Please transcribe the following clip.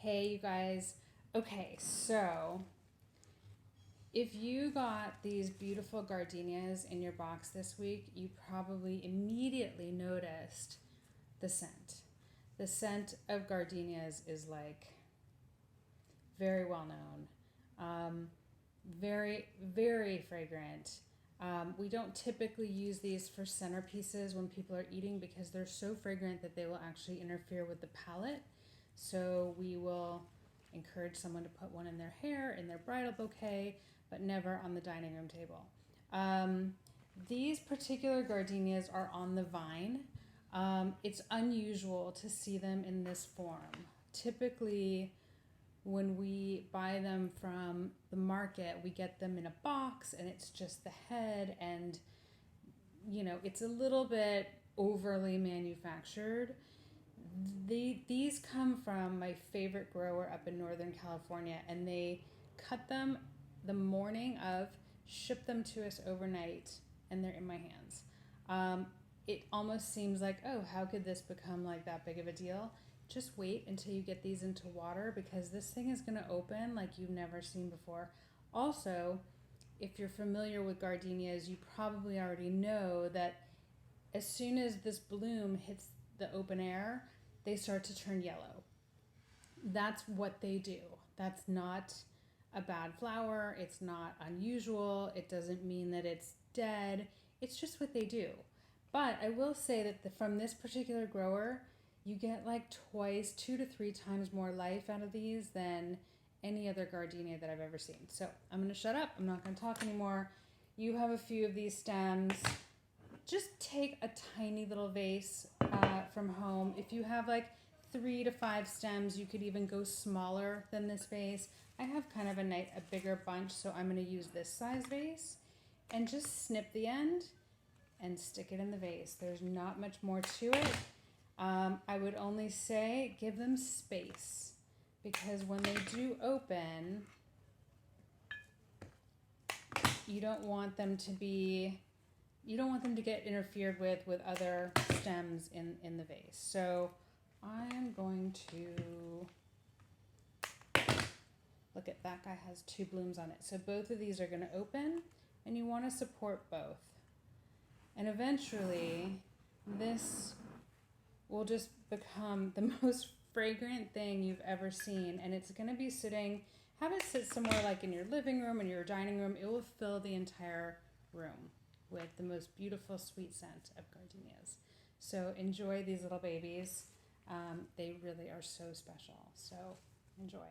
Hey, you guys. Okay, so if you got these beautiful gardenias in your box this week, you probably immediately noticed the scent. The scent of gardenias is like very well known, very, very fragrant. We don't typically use these for centerpieces when people are eating because they're so fragrant that they will actually interfere with the palate. So we will encourage someone to put one in their hair, in their bridal bouquet, but never on the dining room table. These particular gardenias are on the vine. It's unusual to see them in this form. Typically, when we buy them from the market, we get them in a box and it's just the head, and it's a little bit overly manufactured. These come from my favorite grower up in Northern California, and they cut them the morning of, ship them to us overnight, and they're in my hands. It almost seems like, oh, how could this become like that big of a deal? Just wait until you get these into water, because this thing is going to open like you've never seen before. Also, if you're familiar with gardenias, you probably already know that as soon as this bloom hits the open air, they start to turn yellow. That's what they do. That's not a bad flower. It's not unusual. It doesn't mean that it's dead. It's just what they do. But I will say that from this particular grower, you get like twice, 2 to 3 times more life out of these than any other gardenia that I've ever seen. So I'm going to shut up. I'm not going to talk anymore. You have a few of these stems. Just take a tiny little vase from home. If you have like 3 to 5 stems, you could even go smaller than this vase. I have kind of a bigger bunch, so I'm going to use this size vase and just snip the end and stick it in the vase. There's not much more to it. I would only say give them space, because when they do open, you don't want them to get interfered with other stems in the vase. So I'm going to, look at that guy has 2 blooms on it. So both of these are going to open, and you want to support both. And eventually this will just become the most fragrant thing you've ever seen. And it's going to be have it sit somewhere like in your living room, in your dining room. It will fill the entire room with the most beautiful sweet scent of gardenias. So enjoy these little babies. They really are so special. So enjoy.